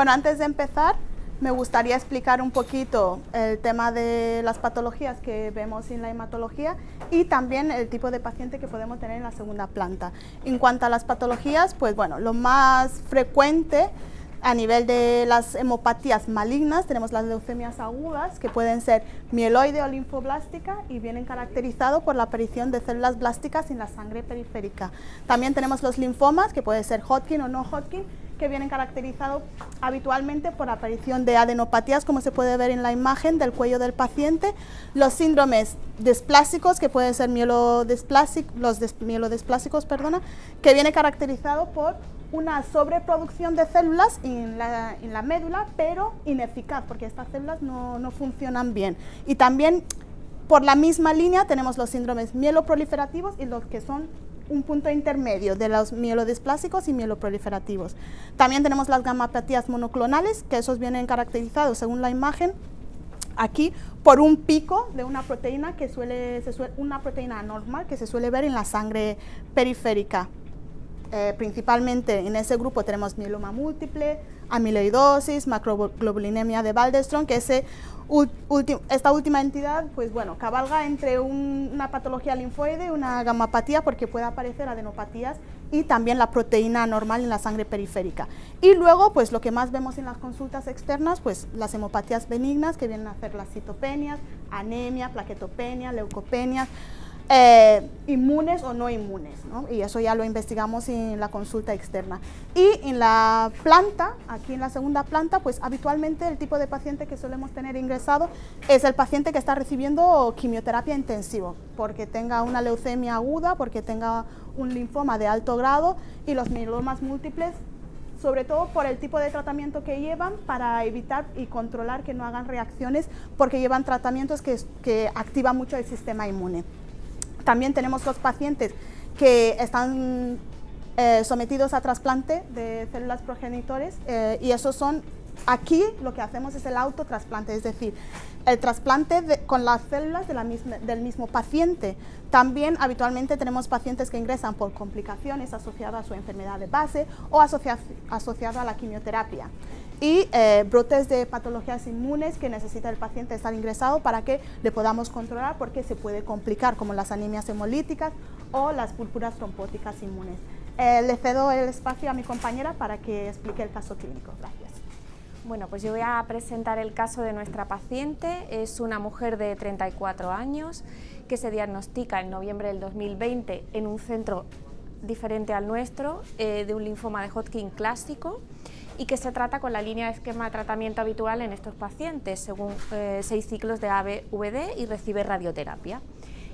Bueno, antes de empezar, me gustaría explicar un poquito el tema de las patologías que vemos en la hematología y también el tipo de paciente que podemos tener en la segunda planta. En cuanto a las patologías, pues bueno, lo más frecuente a nivel de las hemopatías malignas tenemos las leucemias agudas, que pueden ser mieloide o linfoblástica y vienen caracterizados por la aparición de células blásticas en la sangre periférica. También tenemos los linfomas, que puede ser Hodgkin o no Hodgkin, que vienen caracterizados habitualmente por aparición de adenopatías, como se puede ver en la imagen del cuello del paciente, los síndromes displásicos, que pueden ser mielodisplásicos, que viene caracterizado por una sobreproducción de células en la médula, pero ineficaz, porque estas células no funcionan bien. Y también, por la misma línea, tenemos los síndromes mieloproliferativos y los que son un punto intermedio de los mielodisplásicos y mieloproliferativos. También tenemos las gamopatías monoclonales, que esos vienen caracterizados, según la imagen, aquí por un pico de una proteína una proteína anormal que se suele ver en la sangre periférica. Principalmente en ese grupo tenemos mieloma múltiple, amiloidosis, macroglobulinemia de Waldenström, que esta última entidad, pues bueno, cabalga entre una patología linfoide y una gamopatía, porque puede aparecer adenopatías y también la proteína anormal en la sangre periférica. Y luego, pues lo que más vemos en las consultas externas, pues las hemopatías benignas, que vienen a ser las citopenias, anemia, plaquetopenia, leucopenias, inmunes o no inmunes, ¿no? Y eso ya lo investigamos en la consulta externa. Y en la planta, aquí en la segunda planta, pues habitualmente el tipo de paciente que solemos tener ingresado es el paciente que está recibiendo quimioterapia intensiva, porque tenga una leucemia aguda, porque tenga un linfoma de alto grado, y los mielomas múltiples, sobre todo por el tipo de tratamiento que llevan, para evitar y controlar que no hagan reacciones, porque llevan tratamientos que activan mucho el sistema inmune. También tenemos los pacientes que están sometidos a trasplante de células progenitores, y esos son, aquí lo que hacemos es el autotrasplante, es decir, el trasplante con las células del mismo paciente. También habitualmente tenemos pacientes que ingresan por complicaciones asociadas a su enfermedad de base o asociadas a la quimioterapia. Y brotes de patologías inmunes que necesita el paciente estar ingresado para que le podamos controlar, porque se puede complicar, como las anemias hemolíticas o las púrpuras trombóticas inmunes. Le cedo el espacio a mi compañera para que explique el caso clínico. Gracias. Bueno, pues yo voy a presentar el caso de nuestra paciente. Es una mujer de 34 años que se diagnostica en noviembre del 2020 en un centro diferente al nuestro, de un linfoma de Hodgkin clásico, y que se trata con la línea de esquema de tratamiento habitual en estos pacientes, según 6 ciclos de ABVD, y recibe radioterapia.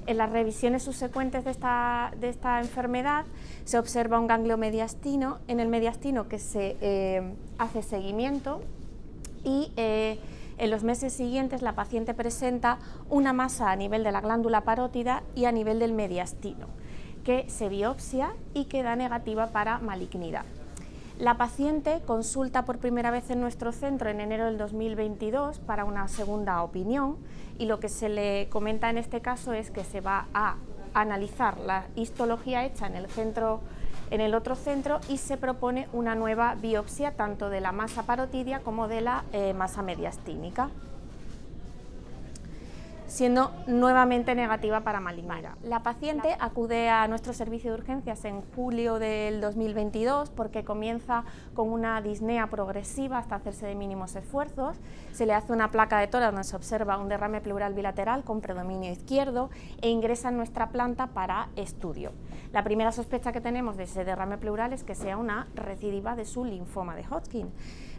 En las revisiones subsecuentes de esta enfermedad se observa un ganglio mediastino, en el mediastino que se hace seguimiento, y en los meses siguientes la paciente presenta una masa a nivel de la glándula parótida y a nivel del mediastino, que se biopsia y que da negativa para malignidad. La paciente consulta por primera vez en nuestro centro en enero del 2022 para una segunda opinión, y lo que se le comenta en este caso es que se va a analizar la histología hecha en el otro centro, y se propone una nueva biopsia tanto de la masa parotidia como de la masa mediastínica, siendo nuevamente negativa para malignidad. La paciente acude a nuestro servicio de urgencias en julio del 2022 porque comienza con una disnea progresiva hasta hacerse de mínimos esfuerzos. Se le hace una placa de tórax donde se observa un derrame pleural bilateral con predominio izquierdo, e ingresa en nuestra planta para estudio. La primera sospecha que tenemos de ese derrame pleural es que sea una recidiva de su linfoma de Hodgkin,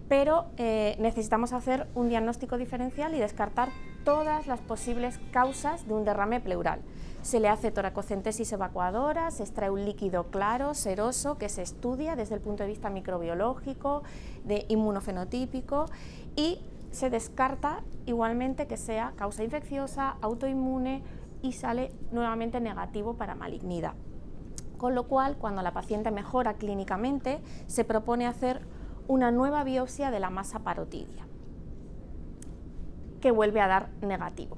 pero necesitamos hacer un diagnóstico diferencial y descartar todas las posibles causas de un derrame pleural. Se le hace toracocentesis evacuadora, se extrae un líquido claro, seroso, que se estudia desde el punto de vista microbiológico, de inmunofenotípico, y se descarta igualmente que sea causa infecciosa, autoinmune, y sale nuevamente negativo para malignidad. Con lo cual, cuando la paciente mejora clínicamente, se propone hacer una nueva biopsia de la masa parotidia, que vuelve a dar negativo.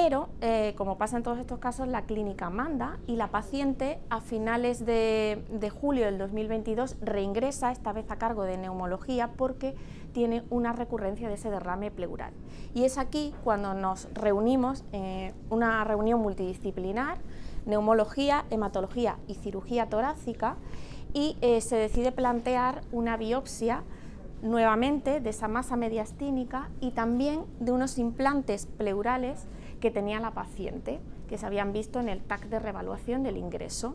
Pero, como pasa en todos estos casos, la clínica manda y la paciente a finales de julio del 2022 reingresa, esta vez a cargo de neumología, porque tiene una recurrencia de ese derrame pleural. Y es aquí cuando nos reunimos, una reunión multidisciplinar, neumología, hematología y cirugía torácica, y se decide plantear una biopsia nuevamente de esa masa mediastínica y también de unos implantes pleurales que tenía la paciente, que se habían visto en el TAC de reevaluación del ingreso.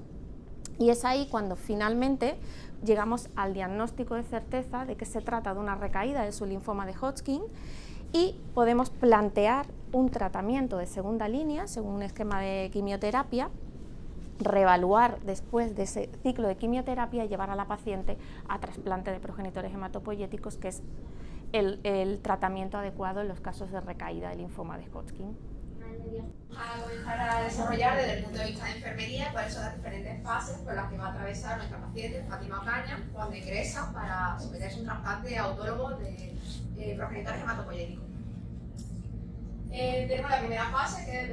Y es ahí cuando finalmente llegamos al diagnóstico de certeza de que se trata de una recaída de su linfoma de Hodgkin y podemos plantear un tratamiento de segunda línea según un esquema de quimioterapia, reevaluar después de ese ciclo de quimioterapia y llevar a la paciente a trasplante de progenitores hematopoyéticos, que es el tratamiento adecuado en los casos de recaída del linfoma de Hodgkin. A comenzar a desarrollar desde el punto de vista de enfermería cuáles son las diferentes fases por las que va a atravesar nuestra paciente Fátima Ocaña cuando ingresa para someterse a un trasplante autólogo de progenitores hematopoyéticos. Tenemos la primera fase, que es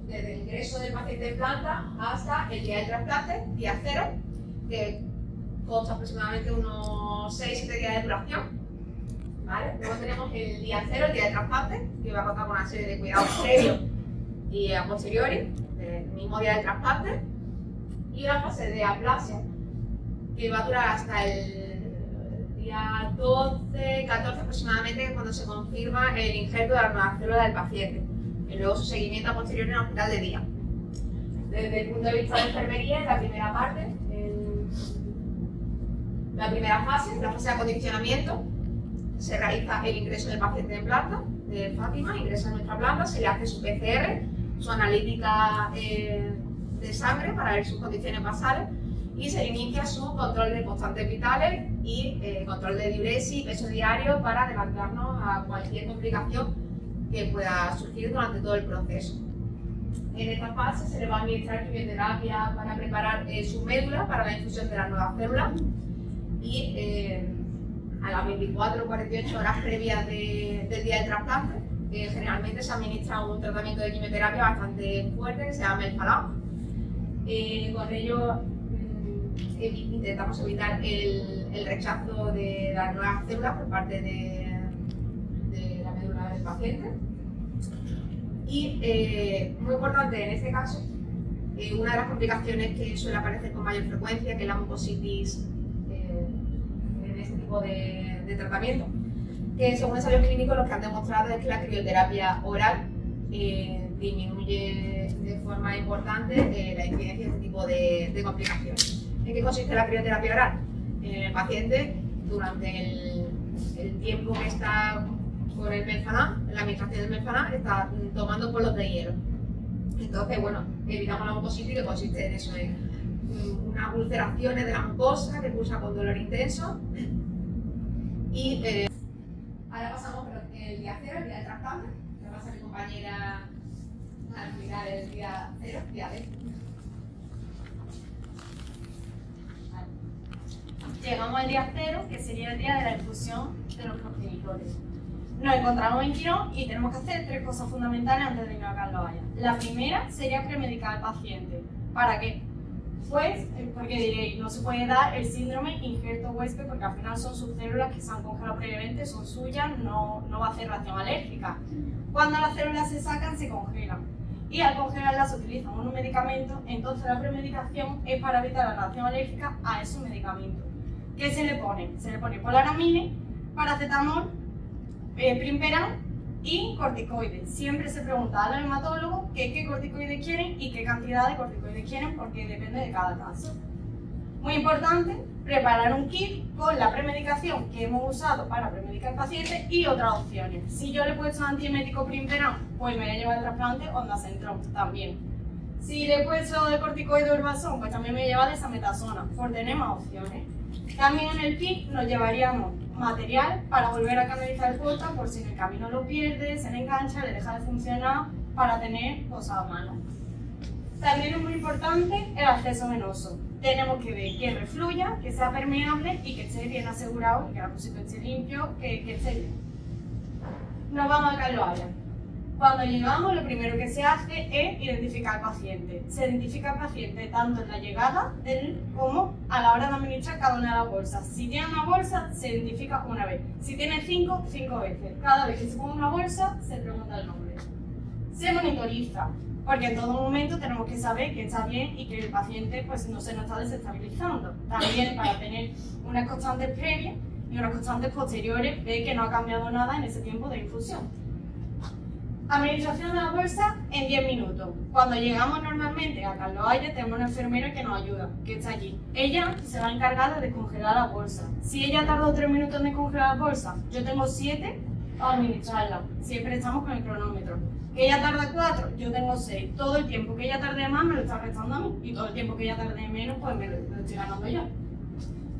desde el ingreso del paciente en planta hasta el día del trasplante, día 0, que consta aproximadamente unos 6-7 días de duración. ¿Vale? Luego tenemos el día 0, el día del trasplante, que va a contar con una serie de cuidados previos y a posteriori, del mismo día del trasplante, y la fase de aplasia, que va a durar hasta el día 12, 14 aproximadamente, cuando se confirma el injerto de la nueva célula del paciente, y luego su seguimiento a posteriori en el hospital de día. Desde el punto de vista de enfermería, en la primera parte, la primera fase, la fase de acondicionamiento, se realiza el ingreso del paciente en planta, de Fátima, ingresa en nuestra planta, se le hace su PCR, su analítica de sangre para ver sus condiciones basales y se le inicia su control de constantes vitales y control de diuresis, peso diario para adelantarnos a cualquier complicación que pueda surgir durante todo el proceso. En esta fase se le va a administrar quimioterapia para preparar su médula para la infusión de las nuevas células y a las 24 o 48 horas previas del día del trasplante, generalmente se administra un tratamiento de quimioterapia bastante fuerte que se llama Melphalan. Con ello intentamos evitar el rechazo de las nuevas células por parte de la médula del paciente. Y muy importante en este caso, una de las complicaciones que suele aparecer con mayor frecuencia, que es la mucositis en este tipo de tratamiento, que según ensayos clínicos lo que han demostrado es que la crioterapia oral disminuye de forma importante la incidencia de este tipo de complicaciones. ¿En qué consiste la crioterapia oral? El paciente, durante el tiempo que está con el Melphalan, la administración del Melphalan, está tomando polos de hielo. Entonces, bueno, evitamos la mucositis, que consiste en eso, en unas ulceraciones de la mucosa que cursa con dolor intenso. Y ahora pasamos por el día 0, el día del trasplante. Le pasa a mi compañera a explicar el día 0, día D. Llegamos al día 0, que sería el día de la infusión de los progenitores. Nos encontramos en quirón y tenemos que hacer 3 cosas fundamentales antes de irnos a Carlos Haya. La primera sería premedicar al paciente. ¿Para qué? Pues, porque diréis, no se puede dar el síndrome injerto huésped porque al final son sus células que se han congelado previamente, son suyas, no va a hacer reacción alérgica. Cuando las células se sacan, se congelan. Y al congelarlas se utilizan unos medicamentos, entonces la premedicación es para evitar la reacción alérgica a esos medicamentos. ¿Qué se le pone? Se le pone polaramine, paracetamol, primperan y corticoides. Siempre se pregunta a los hematólogos qué corticoides quieren y qué cantidad de corticoides quieren, porque depende de cada caso. Muy importante, preparar un kit con la premedicación que hemos usado para premedicar al paciente y otras opciones. Si yo le he puesto antiemético primperan, pues me voy a llevar el trasplante ondansetron también. Si le he puesto de corticoide urbazón, pues también me lleva desametasona, por tener más opciones. También en el kit nos llevaríamos material para volver a canalizar el porta por si en el camino lo pierde, se le engancha, le deja de funcionar, para tener cosas a mano. También es muy importante el acceso venoso. Tenemos que ver que refluya, que sea permeable y que esté bien asegurado, que el apósito esté limpio, que esté bien. Nos vamos a Carlos Haya. Cuando llegamos, lo primero que se hace es identificar al paciente. Se identifica al paciente tanto en la llegada como a la hora de administrar cada una de las bolsas. Si tiene una bolsa, se identifica una vez. Si tiene 5 veces. Cada vez que se pone una bolsa, se pregunta el nombre. Se monitoriza, porque en todo momento tenemos que saber que está bien y que el paciente pues, no se nos está desestabilizando. También para tener unas constantes previas y unas constantes posteriores, ver que no ha cambiado nada en ese tiempo de infusión. Administración de la bolsa en 10 minutos. Cuando llegamos normalmente a Carlos Haya tenemos una enfermera que nos ayuda, que está allí. Ella se va a encargar de descongelar la bolsa. Si ella tardó 3 minutos en descongelar la bolsa, yo tengo 7 para administrarla. Siempre estamos con el cronómetro. Que ella tarda 4, yo tengo 6. Todo el tiempo que ella tarde más me lo está restando a mí y todo el tiempo que ella tarde menos pues me lo estoy ganando yo.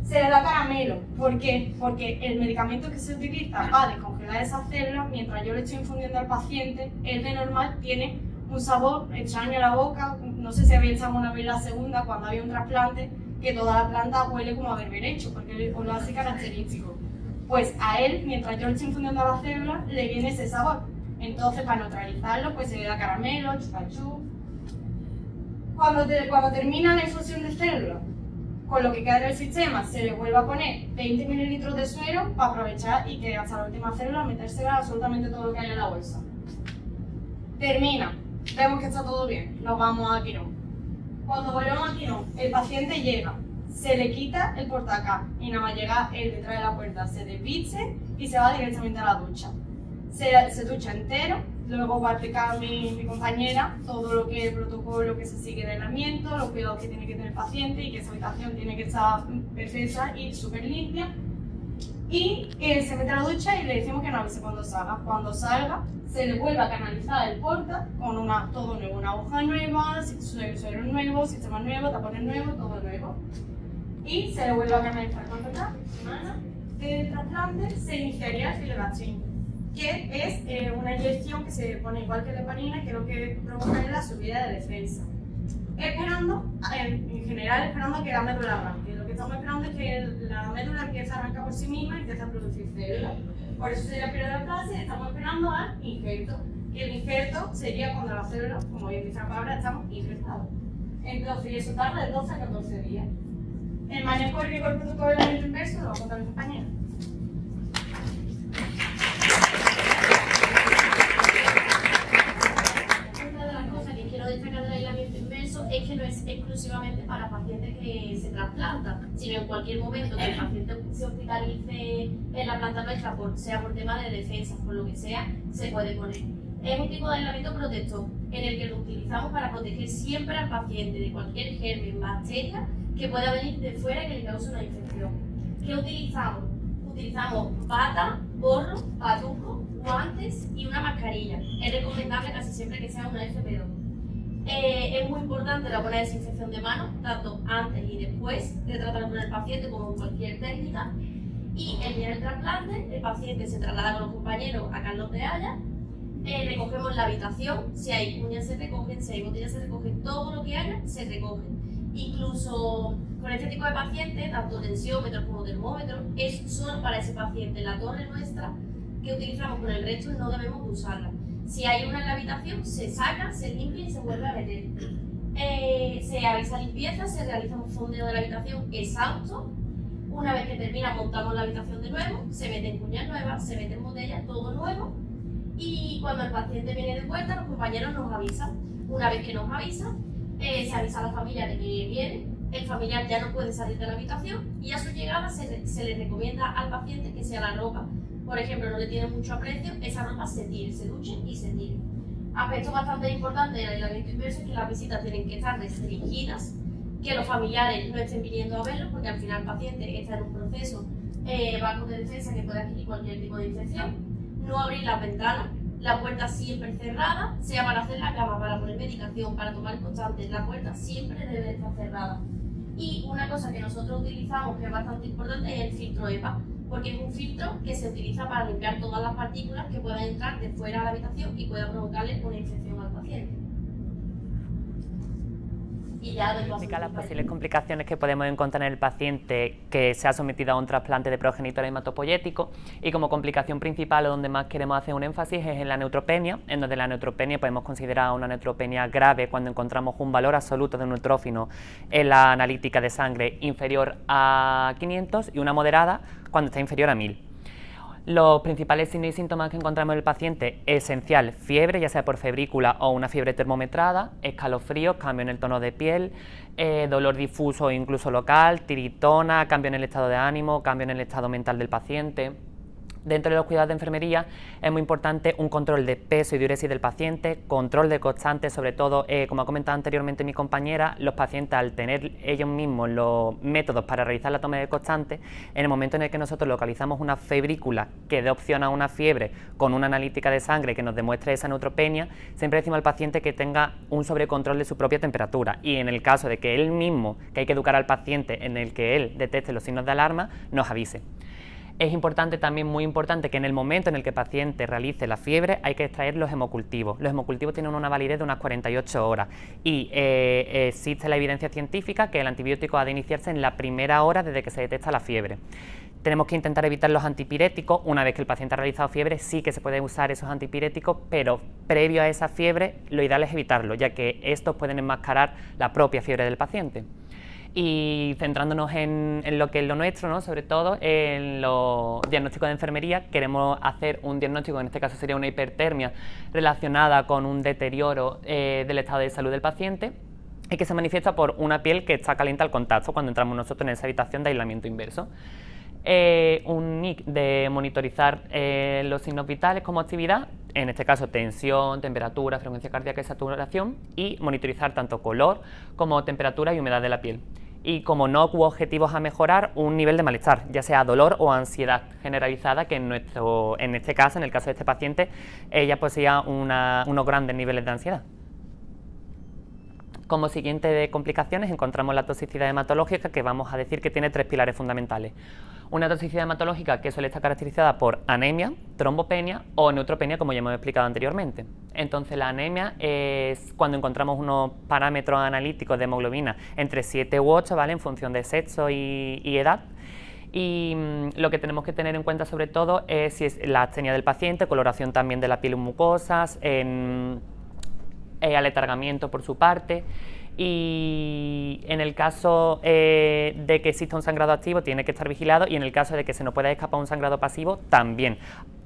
Se le da caramelo. ¿Por qué? Porque el medicamento que se utiliza para descongelar esas células, mientras yo le estoy infundiendo al paciente, él de normal tiene un sabor extraño en la boca. No sé si habéis estado una vez la segunda, cuando había un trasplante, que toda la planta huele como a berberecho, porque lo hace característico. Pues a él, mientras yo le estoy infundiendo a la célula, le viene ese sabor. Entonces, para neutralizarlo, pues se le da caramelo, chupachú. Cuando termina la infusión de células, con lo que queda del sistema, se le vuelve a poner 20 mililitros de suero para aprovechar y que hasta la última célula metérsela absolutamente todo lo que hay en la bolsa. Termina, vemos que está todo bien, nos vamos a quirón. Cuando volvemos a quirón, el paciente llega, se le quita el portacá y nada más llega él detrás de la puerta, se desviste y se va directamente a la ducha. Se ducha entero, luego va a explicar mi compañera todo lo que es el protocolo que se sigue de aislamiento, los cuidados que tiene que tener el paciente y que esa habitación tiene que estar perfecta y súper limpia. Y se mete a la ducha y le decimos que no avise cuando salga. Cuando salga, se le vuelve a canalizar el porta con todo nuevo, una hoja nueva, suero nuevo, sistema nuevo, tapones nuevos, todo nuevo. Y se le vuelve a canalizar cuando está semana de trasplante, se iniciaría el filogastrin, que es una inyección que se pone igual que la heparina, que lo que provoca es la subida de defensa. Esperando, en general, esperando que la médula arranque. Lo que estamos esperando es que la médula empiece a arrancar por sí misma y empiece a producir células. Por eso sería el periodo de fase, estamos esperando al injerto. Y el injerto sería cuando las células, como bien dice la palabra, estamos injertadas. Entonces, eso tarda de 12 a 14 días. El manejo del protocolo del aislamiento inverso lo va a contar mi compañera. Destacar del aislamiento inverso es que no es exclusivamente para pacientes que se trasplantan, sino en cualquier momento que el paciente se hospitalice en la planta nuestra, sea por tema de defensa, por lo que sea, se puede poner. Es un tipo de aislamiento protector en el que lo utilizamos para proteger siempre al paciente de cualquier germen, bacteria que pueda venir de fuera y que le cause una infección. ¿Qué utilizamos? Utilizamos bata, gorro, patuco, guantes y una mascarilla. Es recomendable casi siempre que sea una FP2. Es muy importante la buena desinfección de manos, tanto antes y después de tratar con el paciente como con cualquier técnica. Y el día del trasplante, el paciente se traslada con los compañeros a Carlos de Haya, recogemos la habitación, si hay uñas se recogen, si hay botellas se recogen, todo lo que haya se recoge. Incluso con este tipo de pacientes, tanto tensiómetros como termómetros, es solo para ese paciente. La torre nuestra que utilizamos con el resto no debemos usarla. Si hay una en la habitación, se saca, se limpia y se vuelve a meter. Se avisa limpieza, se realiza un fondeo de la habitación exhausto. Una vez que termina, montamos la habitación de nuevo, se meten cuñas nuevas, se meten botellas, todo nuevo. Y cuando el paciente viene de vuelta, los compañeros nos avisan. Una vez que nos avisan, se avisa a la familia de que viene. El familiar ya no puede salir de la habitación y a su llegada se le recomienda al paciente que sea la ropa. Por ejemplo, no le tiene mucho aprecio, esa ropa se tire, se duche y se tire. Aspecto bastante importante del aislamiento inverso es que las visitas tienen que estar restringidas, que los familiares no estén viniendo a verlos, porque al final el paciente está en un proceso bajo de defensa que puede adquirir cualquier tipo de infección. No abrir las ventanas, la puerta siempre cerrada, sea para hacer la cama, para poner medicación, para tomar constantes, la puerta siempre debe estar cerrada. Y una cosa que nosotros utilizamos que es bastante importante es el filtro EPA, porque es un filtro que se utiliza para limpiar todas las partículas que puedan entrar de fuera a la habitación y puedan provocarle una infección al paciente. y ya doy paso. Explicar las posibles complicaciones que podemos encontrar en el paciente que se ha sometido a un trasplante de progenitor hematopoyético, y como complicación principal o donde más queremos hacer un énfasis es en la neutropenia, en donde la neutropenia podemos considerar una neutropenia grave cuando encontramos un valor absoluto de neutrófilo en la analítica de sangre inferior a 500 y una moderada cuando está inferior a 1000. Los principales signos y síntomas que encontramos en el paciente: esencial, fiebre, ya sea por febrícula o una fiebre termometrada, escalofríos, cambio en el tono de piel, dolor difuso o incluso local, tiritona, cambio en el estado de ánimo, cambio en el estado mental del paciente. Dentro de los cuidados de enfermería es muy importante un control de peso y diuresis del paciente, control de constantes, sobre todo, como ha comentado anteriormente mi compañera, los pacientes al tener ellos mismos los métodos para realizar la toma de constantes, en el momento en el que nosotros localizamos una febrícula que dé opción a una fiebre con una analítica de sangre que nos demuestre esa neutropenia, siempre decimos al paciente que tenga un sobrecontrol de su propia temperatura, y en el caso de que él mismo, que hay que educar al paciente en el que él detecte los signos de alarma, nos avise. Es importante, también muy importante, que en el momento en el que el paciente realice la fiebre hay que extraer los hemocultivos. Los hemocultivos tienen una validez de unas 48 horas y existe la evidencia científica que el antibiótico ha de iniciarse en la primera hora desde que se detecta la fiebre. Tenemos que intentar evitar los antipiréticos. Una vez que el paciente ha realizado fiebre, sí que se pueden usar esos antipiréticos, pero previo a esa fiebre lo ideal es evitarlo, ya que estos pueden enmascarar la propia fiebre del paciente. Y centrándonos en lo que es lo nuestro, ¿no? Sobre todo en los diagnósticos de enfermería, queremos hacer un diagnóstico, en este caso sería una hipertermia relacionada con un deterioro del estado de salud del paciente, y que se manifiesta por una piel que está caliente al contacto cuando entramos nosotros en esa habitación de aislamiento inverso. Un NIC de monitorizar los signos vitales como actividad, en este caso tensión, temperatura, frecuencia cardíaca y saturación, y monitorizar tanto color como temperatura y humedad de la piel. Y como NOC u objetivos a mejorar, un nivel de malestar, ya sea dolor o ansiedad generalizada, que en este caso, en el caso de este paciente, ella poseía unos grandes niveles de ansiedad. Como siguiente de complicaciones encontramos la toxicidad hematológica, que vamos a decir que tiene tres pilares fundamentales. Una toxicidad hematológica que suele estar caracterizada por anemia, trombopenia o neutropenia, como ya hemos explicado anteriormente. Entonces la anemia es cuando encontramos unos parámetros analíticos de hemoglobina entre 7 u 8, ¿vale?, en función de sexo y edad. Y lo que tenemos que tener en cuenta sobre todo es si es la astenia del paciente, coloración también de la piel y mucosas, aletargamiento por su parte, y en el caso de que exista un sangrado activo tiene que estar vigilado, y en el caso de que se nos pueda escapar un sangrado pasivo también.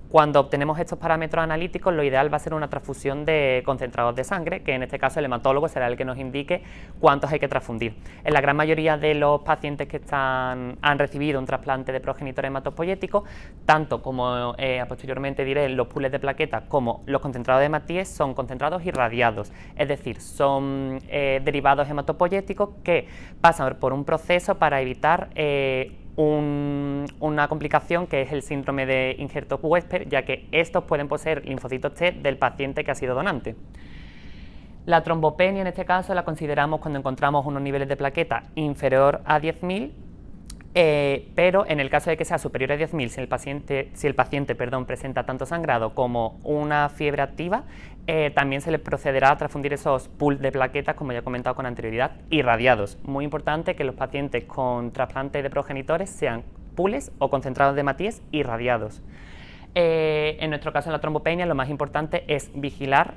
Cuando obtenemos estos parámetros analíticos, lo ideal va a ser una transfusión de concentrados de sangre, que en este caso el hematólogo será el que nos indique cuántos hay que transfundir. En la gran mayoría de los pacientes que han recibido un trasplante de progenitor hematopoyético, tanto como posteriormente diré los pools de plaquetas como los concentrados de hematíes, son concentrados irradiados, es decir, son derivados hematopoyéticos que pasan por un proceso para evitar una complicación que es el síndrome de Injerto-Weisper, ya que estos pueden poseer linfocitos T del paciente que ha sido donante. La trombopenia en este caso la consideramos cuando encontramos unos niveles de plaqueta inferior a 10.000, pero en el caso de que sea superior a 10.000, si el paciente presenta tanto sangrado como una fiebre activa, también se le procederá a transfundir esos pools de plaquetas, como ya he comentado con anterioridad, irradiados. Muy importante que los pacientes con trasplante de progenitores sean pools o concentrados de hematíes irradiados. En nuestro caso, en la trombopenia, lo más importante es vigilar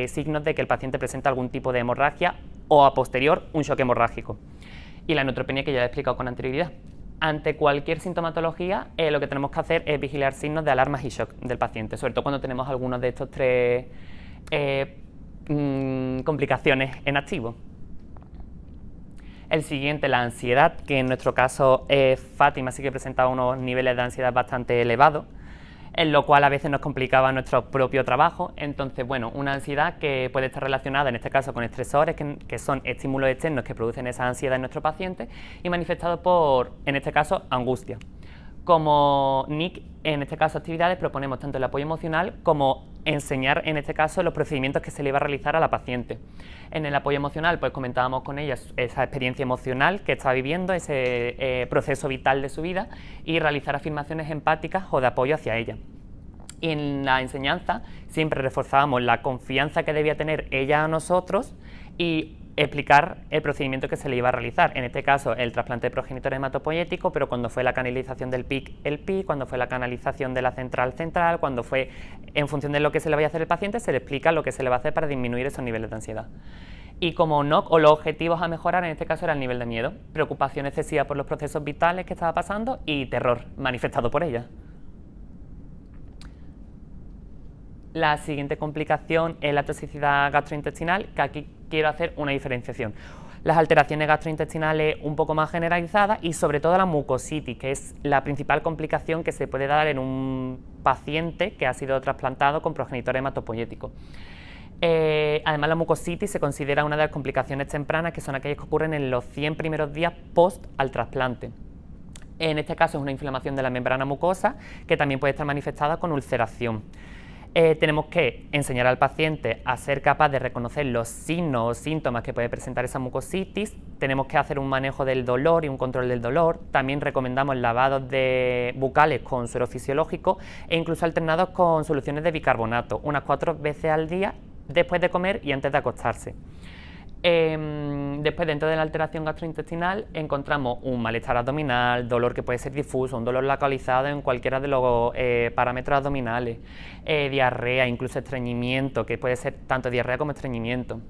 signos de que el paciente presenta algún tipo de hemorragia o a posterior un shock hemorrágico. Y la neutropenia, que ya he explicado con anterioridad. Ante cualquier sintomatología, lo que tenemos que hacer es vigilar signos de alarmas y shock del paciente, sobre todo cuando tenemos algunos de estos tres complicaciones en activo. El siguiente, la ansiedad, que en nuestro caso Fátima sí que presentaba unos niveles de ansiedad bastante elevados, en lo cual a veces nos complicaba nuestro propio trabajo. Entonces, bueno, una ansiedad que puede estar relacionada en este caso con estresores, que son estímulos externos que producen esa ansiedad en nuestro paciente, y manifestado por, en este caso, angustia. Como NIC, en este caso actividades, proponemos tanto el apoyo emocional como enseñar, en este caso, los procedimientos que se le iba a realizar a la paciente. En el apoyo emocional, pues comentábamos con ella esa experiencia emocional que está viviendo, ese proceso vital de su vida, y realizar afirmaciones empáticas o de apoyo hacia ella. Y en la enseñanza siempre reforzábamos la confianza que debía tener ella a nosotros y explicar el procedimiento que se le iba a realizar, en este caso el trasplante de progenitor hematopoyético, pero cuando fue la canalización del PIC, el PIC, cuando fue la canalización de la central, cuando fue en función de lo que se le vaya a hacer al paciente, se le explica lo que se le va a hacer para disminuir esos niveles de ansiedad. Y como NOC, o los objetivos a mejorar, en este caso era el nivel de miedo, preocupación excesiva por los procesos vitales que estaba pasando y terror manifestado por ella. La siguiente complicación es la toxicidad gastrointestinal, que aquí quiero hacer una diferenciación. Las alteraciones gastrointestinales un poco más generalizadas y sobre todo la mucositis, que es la principal complicación que se puede dar en un paciente que ha sido trasplantado con progenitor hematopoyético. Además, la mucositis se considera una de las complicaciones tempranas, que son aquellas que ocurren en los 100 primeros días post al trasplante. En este caso es una inflamación de la membrana mucosa que también puede estar manifestada con ulceración. Tenemos que enseñar al paciente a ser capaz de reconocer los signos o síntomas que puede presentar esa mucositis. Tenemos que hacer un manejo del dolor y un control del dolor. También recomendamos lavados bucales con suero fisiológico e incluso alternados con soluciones de bicarbonato, unas 4 veces al día después de comer y antes de acostarse. Después, dentro de la alteración gastrointestinal, encontramos un malestar abdominal, dolor que puede ser difuso, un dolor localizado en cualquiera de los parámetros abdominales, diarrea, incluso estreñimiento, que puede ser tanto diarrea como estreñimiento.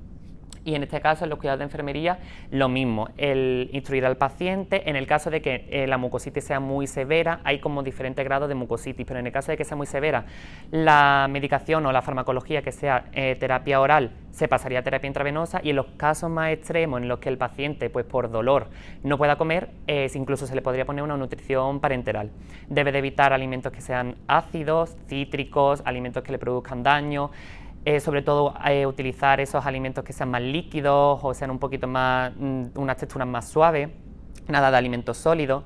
Y en este caso, en los cuidados de enfermería, lo mismo, el instruir al paciente. En el caso de que la mucositis sea muy severa, hay como diferentes grados de mucositis, pero en el caso de que sea muy severa, la medicación o la farmacología que sea terapia oral se pasaría a terapia intravenosa, y en los casos más extremos en los que el paciente, pues por dolor, no pueda comer, incluso se le podría poner una nutrición parenteral. Debe de evitar alimentos que sean ácidos, cítricos, alimentos que le produzcan daño. Sobre todo utilizar esos alimentos que sean más líquidos o sean un poquito más, unas texturas más suaves, nada de alimentos sólidos.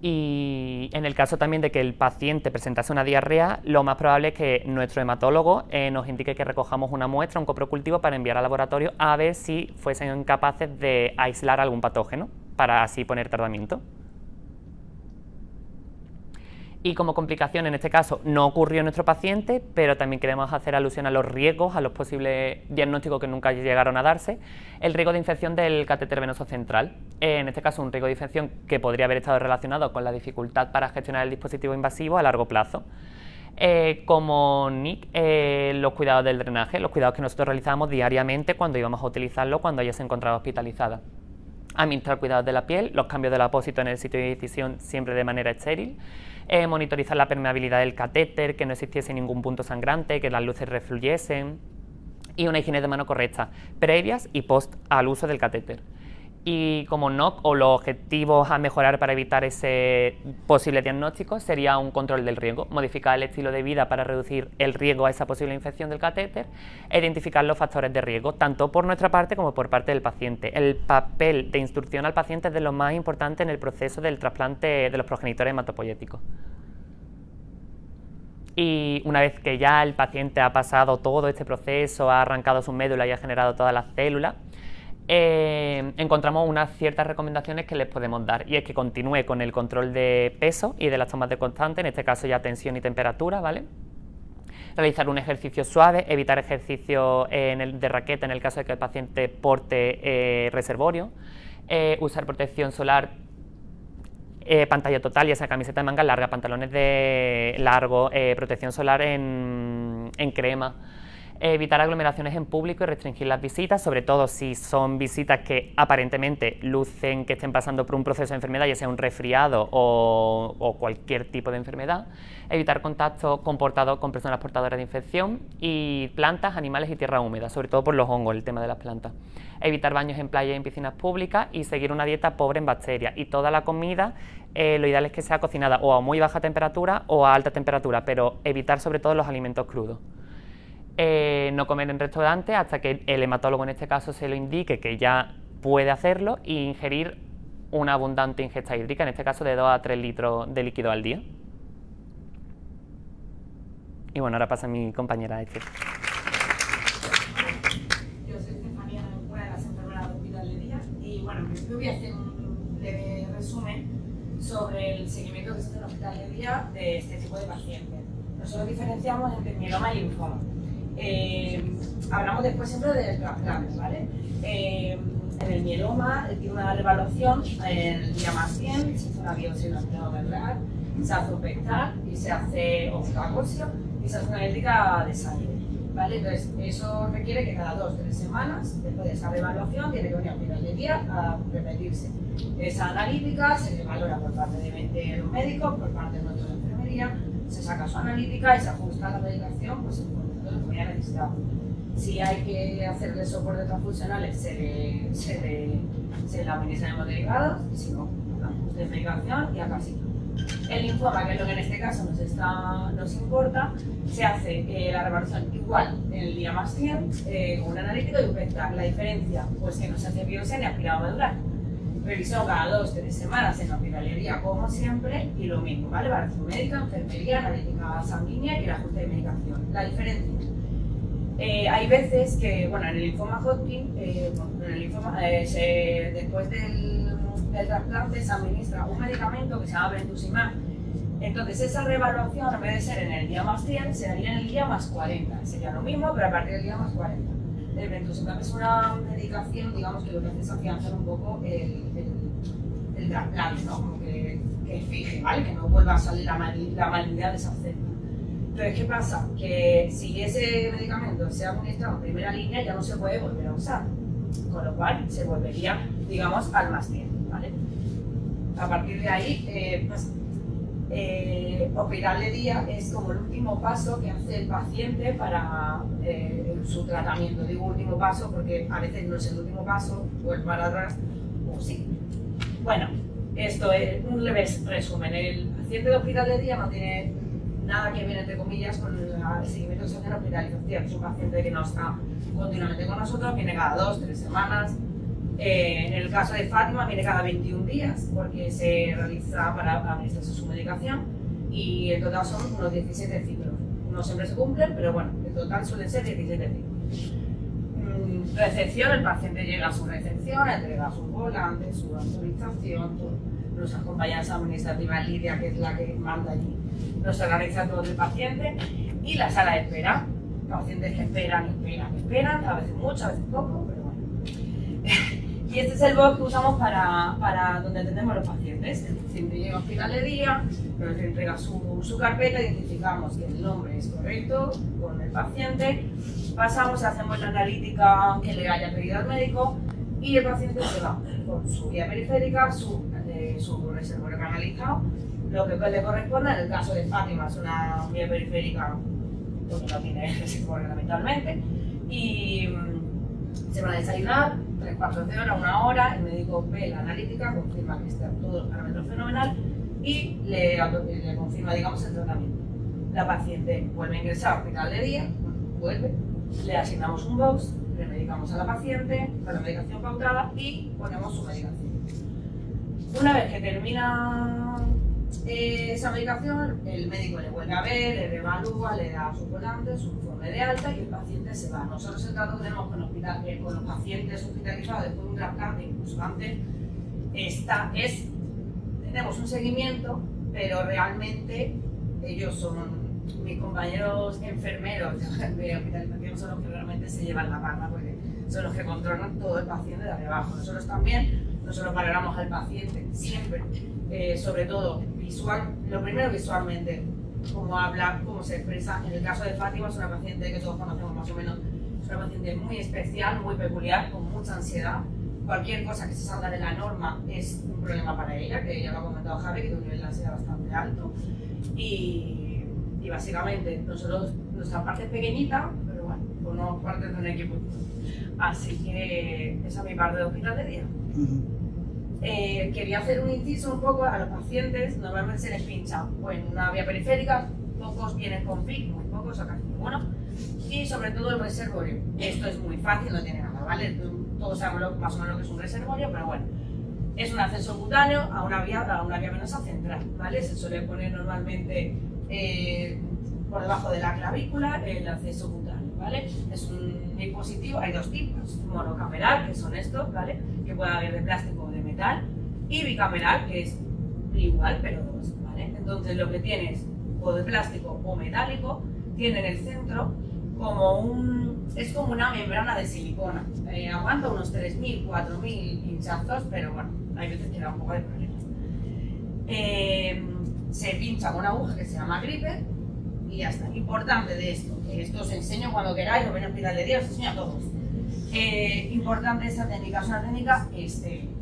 Y en el caso también de que el paciente presentase una diarrea, lo más probable es que nuestro hematólogo nos indique que recojamos una muestra, un coprocultivo, para enviar al laboratorio a ver si fuesen capaces de aislar algún patógeno para así poner tratamiento. Y como complicación, en este caso, no ocurrió en nuestro paciente, pero también queremos hacer alusión a los riesgos, a los posibles diagnósticos que nunca llegaron a darse. El riesgo de infección del catéter venoso central. En este caso, un riesgo de infección que podría haber estado relacionado con la dificultad para gestionar el dispositivo invasivo a largo plazo. Como NIC, los cuidados del drenaje, los cuidados que nosotros realizábamos diariamente cuando íbamos a utilizarlo cuando ella se encontraba hospitalizada. Administrar cuidados de la piel, los cambios del apósito en el sitio de incisión siempre de manera estéril. Monitorizar la permeabilidad del catéter, que no existiese ningún punto sangrante, que las luces refluyesen, y una higiene de mano correcta, previas y post al uso del catéter. Y como NOC, o los objetivos a mejorar para evitar ese posible diagnóstico, sería un control del riesgo, modificar el estilo de vida para reducir el riesgo a esa posible infección del catéter, e identificar los factores de riesgo, tanto por nuestra parte como por parte del paciente. El papel de instrucción al paciente es de lo más importante en el proceso del trasplante de los progenitores hematopoyéticos. Y una vez que ya el paciente ha pasado todo este proceso, ha arrancado su médula y ha generado todas las células, encontramos unas ciertas recomendaciones que les podemos dar, y es que continúe con el control de peso y de las tomas de constante, en este caso ya tensión y temperatura, ¿vale? Realizar un ejercicio suave, evitar ejercicio de raqueta en el caso de que el paciente porte reservorio, usar protección solar, pantalla total, ya sea camiseta de manga larga, pantalones de largo, protección solar en crema. Evitar aglomeraciones en público y restringir las visitas, sobre todo si son visitas que aparentemente lucen que estén pasando por un proceso de enfermedad, ya sea un resfriado o cualquier tipo de enfermedad. Evitar contacto comportado con personas portadoras de infección, y plantas, animales y tierra húmeda, sobre todo por los hongos, el tema de las plantas. Evitar baños en playas y en piscinas públicas, y seguir una dieta pobre en bacterias. Y toda la comida, lo ideal es que sea cocinada o a muy baja temperatura o a alta temperatura, pero evitar sobre todo los alimentos crudos. No comer en restaurantes hasta que el hematólogo en este caso se lo indique que ya puede hacerlo, e ingerir una abundante ingesta hídrica, en este caso de 2 a 3 litros de líquido al día. Y bueno, ahora pasa mi compañera Esther. Yo soy Estefanía, una de las enfermeras de Hospital de Día, y bueno, en principio voy a hacer un leve resumen sobre el seguimiento que se hace en el Hospital de Día de este tipo de pacientes. Nosotros diferenciamos entre mieloma y linfoma. Hablamos después siempre del trasplante, ¿vale? En el mieloma tiene una reevaluación en el día más 100, se hace una biopsia en la espina medular, se hace un PET y se hace oxalocosio y se hace una analítica de sangre, ¿vale? Entonces, eso requiere que cada 2 o 3 semanas, después de esa reevaluación, tiene que venir a final de día a repetirse. Esa analítica se le valora por parte de los médicos, por parte de nuestra enfermería, se saca su analítica y se ajusta a la medicación, pues en función de lo que vaya necesitando. Si hay que hacerle soporte transfusionales, se le administran hemoderivados, y si no, ajuste de medicación y a casita. El linfoma, que es lo que en este caso nos importa, se hace la reevaluación igual en el día más 100, con un analítico y un PET. La diferencia, pues que no se hace biopsia ni aspirado medular. Revisión cada 2 o 3 semanas en la hospitalería, como siempre, y lo mismo, ¿vale? Valoración médica, enfermería, analítica sanguínea y el ajuste de medicación. La diferencia. Hay veces que, bueno, en el linfoma Hodgkin, después del trasplante se administra un medicamento que se llama brentuximab. Entonces esa reevaluación, en vez de ser en el día más 100, se haría en el día más 40. Sería lo mismo, pero a partir del día más 40. El brentuximab es una medicación, digamos, que lo que hace es afianzar un poco el trasplante, ¿no? Como que fije, ¿vale? Que no vuelva a salir la malignidad de esa célula. Entonces, ¿qué pasa? Que si ese medicamento se ha administrado en primera línea, ya no se puede volver a usar, con lo cual se volvería, digamos, al más 100, ¿vale? A partir de ahí, hospital de día es como el último paso que hace el paciente para su tratamiento. Digo último paso porque a veces no es el último paso, o el para atrás, o sí. Bueno, esto es un leve resumen. El paciente de hospital de día no tiene nada que ver, entre comillas, con el seguimiento que se hace en hospitalización. Es un paciente que no está continuamente con nosotros, viene cada 2 o 3 semanas. En el caso de Fátima viene cada 21 días porque se realiza para administrarse su medicación y en total son unos 17 ciclos. No siempre se cumplen, pero bueno, en total suelen ser 17 ciclos. Recepción, el paciente llega a su recepción, entrega sus volantes, su autorización, nos acompaña esa administrativa Lidia, que es la que manda allí, nos organiza todo el paciente y la sala de espera. Pacientes que esperan, a veces mucho, a veces poco, pero bueno. Y este es el box que usamos para donde atendemos a los pacientes. El paciente llega al hospital de día, nos entrega su carpeta, identificamos que el nombre es correcto con el paciente, pasamos, hacemos la analítica que le haya pedido al médico y el paciente se va con su vía periférica, su reservorio canalizado, lo que le corresponde. En el caso de Fátima es una vía periférica porque no tiene reservorio lamentablemente, y se van a desayunar 3/4 de hora, 1 hora, el médico ve la analítica, confirma que está todo el parámetro fenomenal y le confirma, digamos, el tratamiento. La paciente vuelve a ingresar al hospital de día, le asignamos un box, le medicamos a la paciente con la medicación pautada y ponemos su medicación. Una vez que termina esa medicación, el médico le vuelve a ver, le reevalúa, le da su volante, su informe de alta y el paciente se va. Nosotros el trato que tenemos con los pacientes hospitalizados después de un trasplante, incluso antes, tenemos un seguimiento, pero realmente ellos son mis compañeros enfermeros de hospitalización, son los que realmente se llevan la palma porque son los que controlan todo el paciente de arriba abajo. Nosotros también, nosotros valoramos al paciente siempre, sobre todo visual, lo primero visualmente, cómo habla, cómo se expresa. En el caso de Fátima es una paciente que todos conocemos más o menos, es una paciente muy especial, muy peculiar, con mucha ansiedad. Cualquier cosa que se salga de la norma es un problema para ella, que ya lo ha comentado Javi, que tiene un nivel de ansiedad bastante alto. Y básicamente nosotros, nuestra parte es pequeñita, pero bueno, formamos parte de un equipo. Así que esa es mi parte de hospital de día. Quería hacer un inciso un poco a los pacientes. Normalmente se les pincha o en una vía periférica, pocos vienen con PIC, muy pocos o casi ninguno, y sobre todo el reservorio. Esto es muy fácil, no tiene nada, ¿vale? Todos sabemos más o menos lo que es un reservorio, pero bueno, es un acceso cutáneo a una vía venosa central, ¿vale? Se suele poner normalmente por debajo de la clavícula el acceso cutáneo, ¿vale? Es un dispositivo, hay 2 tipos, monocameral, que son estos, ¿vale? Que puede haber de plástico o de metal, y bicameral, que es igual, pero 2, ¿vale? Entonces lo que tienes, o de plástico o metálico, tiene en el centro es como una membrana de silicona. Aguanta unos 3.000, 4.000 pinchazos, pero bueno, hay veces que da un poco de problemas. Se pincha con una aguja que se llama gripper y ya está. Importante de esto os enseño cuando queráis, os ven a Hospital de Día, os enseño a todos. Importante esta técnica, es una técnica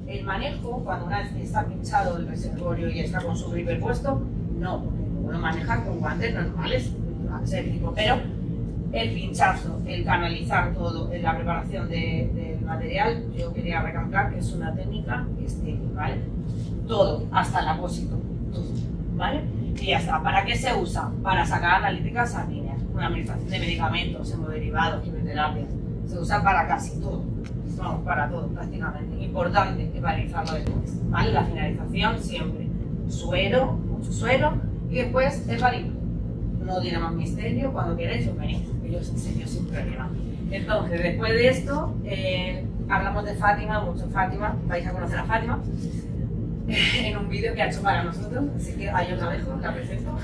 el manejo, cuando una vez está pinchado el reservorio y está con su gripper puesto, no, porque lo puedo manejar con guantes normales, asépticos, pero el pinchazo, el canalizar todo en la preparación del material, yo quería recalcar que es una técnica ¿vale? Todo, hasta el apósito, todo, ¿vale? Y ya está. ¿Para qué se usa? Para sacar analíticas sanguíneas, una administración de medicamentos, hemoderivados, quimioterapias. Se usa para casi todo, vamos, para todo prácticamente. Importante heparizarlo después, ¿vale? La finalización siempre, suero, mucho suero, y después heparina. No tiene más misterio, cuando queráis os venís, que yo os enseño sin problema. Entonces, después de esto, hablamos de Fátima, mucho Fátima, vais a conocer a Fátima en un vídeo que ha hecho para nosotros, así que ahí os la dejo, la presento.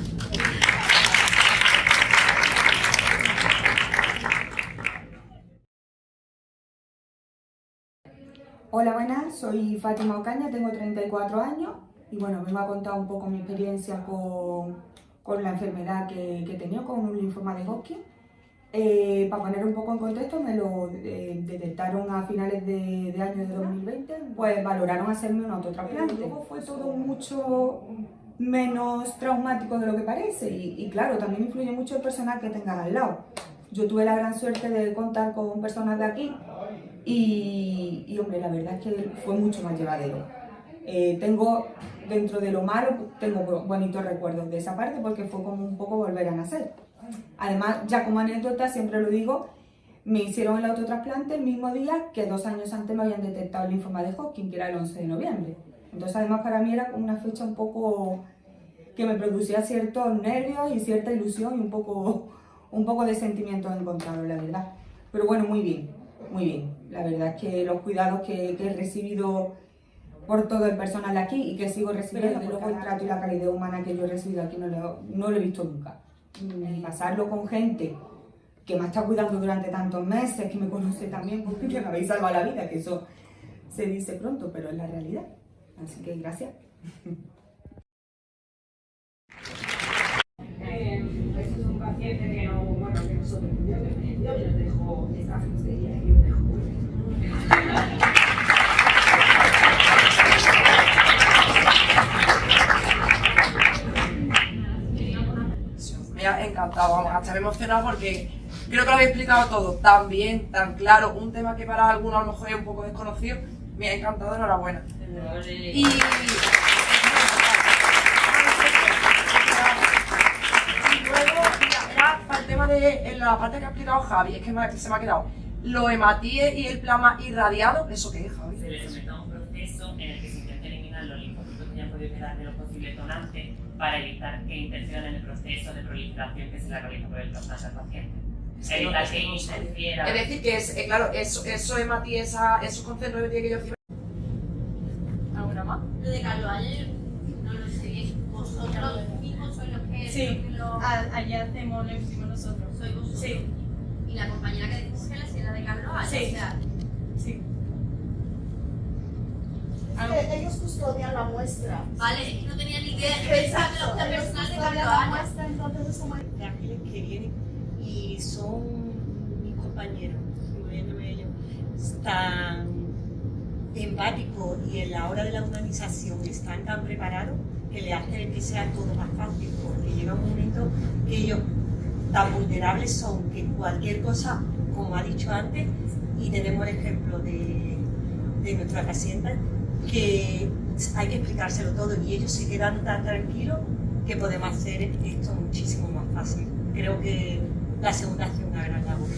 Hola, buenas, soy Fátima Ocaña, tengo 34 años y bueno, vengo a contar un poco mi experiencia con la enfermedad que he tenido, con un linfoma de Hodgkin. Para poner un poco en contexto, me lo detectaron a finales de año de 2020, pues valoraron hacerme un autotrasplante. Luego fue todo mucho menos traumático de lo que parece y claro, también influye mucho el personal que tengas al lado. Yo tuve la gran suerte de contar con personas de aquí y hombre, la verdad es que fue mucho más llevadero. Tengo, dentro de lo malo, tengo bonitos recuerdos de esa parte porque fue como un poco volver a nacer. Además, ya como anécdota, siempre lo digo, me hicieron el autotrasplante el mismo día que 2 años antes me habían detectado el linfoma de Hodgkin, que era el 11 de noviembre. Entonces, además, para mí era una fecha un poco que me producía ciertos nervios y cierta ilusión y un poco de sentimientos encontrados, la verdad. Pero bueno, muy bien, muy bien. La verdad es que los cuidados que he recibido por todo el personal de aquí y que sigo recibiendo, luego el trato y la calidad humana que yo he recibido aquí no lo he visto nunca. Pasarlo con gente que me ha estado cuidando durante tantos meses, que me conoce también porque me habéis salvado la vida, que eso se dice pronto, pero es la realidad. Así que gracias. Este es un paciente que no sobrevivió, que nos dejó esta fistería y nos dejó. Me ha encantado, vamos a estar emocionado porque creo que lo habéis explicado todo tan bien, tan claro, un tema que para algunos a lo mejor es un poco desconocido. Me ha encantado, enhorabuena. Y luego, ya para el tema de en la parte que ha explicado Javi, es que se me ha quedado. Lo hematíe y el plasma irradiado, ¿eso qué es, Javi? Se le somete a un proceso en el que se intenta eliminar los linfocitos que ya han podido quedar de los posibles donantes para evitar que interfiera en el proceso de proliferación que se le realiza por el trasplante al paciente. Evitar que interfiera. Es decir, que es, claro, eso hematíe, esos conceptos de que yo decía. ¿Alguna más? Lo de Carlos ayer, no lo sé, vosotros mismos sois los que... Sí, lo... allá hacemos, lo hicimos nosotros. Sois vosotros. Sí. Y la compañera que descongela si es la de Carlos ayer, Sí. o sea... Sí. Ellos custodian la muestra. Vale, es que no tenía ni idea de pensar que los personal de Custodian Carlos la ayer. muestra, entonces es como... de ángeles que vienen y son mis compañeros, incluyéndome ellos, tan empáticos y en la hora de la humanización están tan preparados que le hacen que sea todo más fácil, porque llega un momento que ellos tan vulnerables son que cualquier cosa, como ha dicho antes, y tenemos el ejemplo de nuestra paciente, que hay que explicárselo todo y ellos se quedan tan tranquilos que podemos hacer esto muchísimo más fácil. Creo que la segunda hace una gran labor.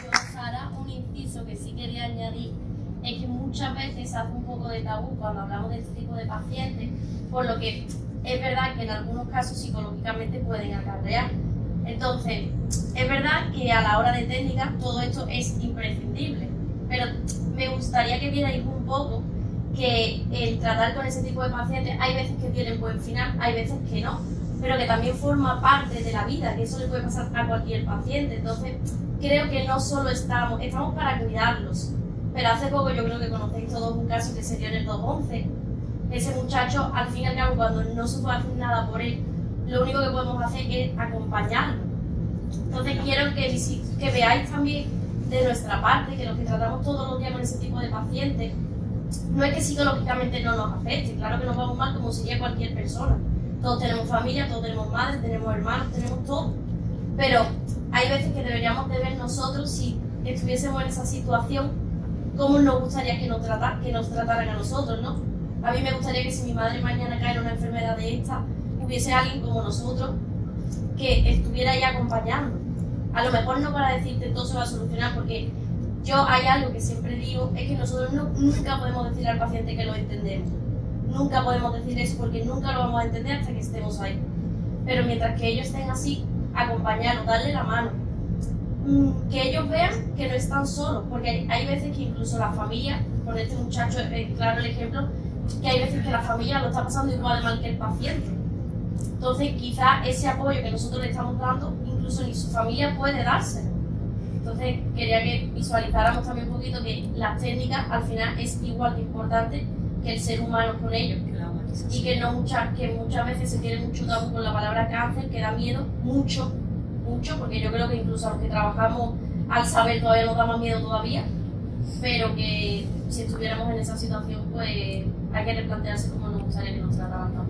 Yo, Sara, un inciso que sí quería añadir es que muchas veces se hace un poco de tabú cuando hablamos de este tipo de pacientes, por lo que es verdad que en algunos casos psicológicamente pueden acarrear. Entonces, es verdad que a la hora de técnicas todo esto es imprescindible, pero me gustaría que vierais un poco que el tratar con ese tipo de pacientes hay veces que tienen buen final, hay veces que no, pero que también forma parte de la vida, que eso le puede pasar a cualquier paciente. Entonces, creo que no solo estamos para cuidarlos, pero hace poco yo creo que conocéis todos un caso que se dio en el 2011. Ese muchacho, al fin y al cabo, cuando no se puede hacer nada por él, lo único que podemos hacer es acompañarlo. Entonces quiero que veáis también de nuestra parte que los que tratamos todos los días con ese tipo de pacientes, no es que psicológicamente no nos afecte, claro que nos vamos mal como sería cualquier persona. Todos tenemos familia, todos tenemos madres, tenemos hermanos, tenemos todo. Pero hay veces que deberíamos de ver nosotros, si estuviésemos en esa situación, cómo nos gustaría que nos trataran a nosotros, ¿no? A mí me gustaría que si mi madre mañana cae en una enfermedad de esta, hubiese alguien como nosotros que estuviera ahí acompañando. A lo mejor no para decirte todo se va a solucionar, porque hay algo que siempre digo, es que nosotros nunca podemos decirle al paciente que lo entendemos. Nunca podemos decir eso porque nunca lo vamos a entender hasta que estemos ahí. Pero mientras que ellos estén así, acompañarlos, darle la mano. Que ellos vean que no están solos, porque hay veces que incluso la familia, con este muchacho claro el ejemplo, que hay veces que la familia lo está pasando igual de mal que el paciente. Entonces quizás ese apoyo que nosotros le estamos dando, incluso ni su familia puede dárselo. Entonces quería que visualizáramos también un poquito que las técnicas al final es igual de importante que el ser humano con ellos. Y que muchas veces se tiene mucho tabú con la palabra cáncer, que da miedo, mucho, porque yo creo que incluso a los que trabajamos al saber todavía nos da más miedo todavía, pero que si estuviéramos en esa situación, pues hay que replantearse cómo nos gustaría que nos trataran también.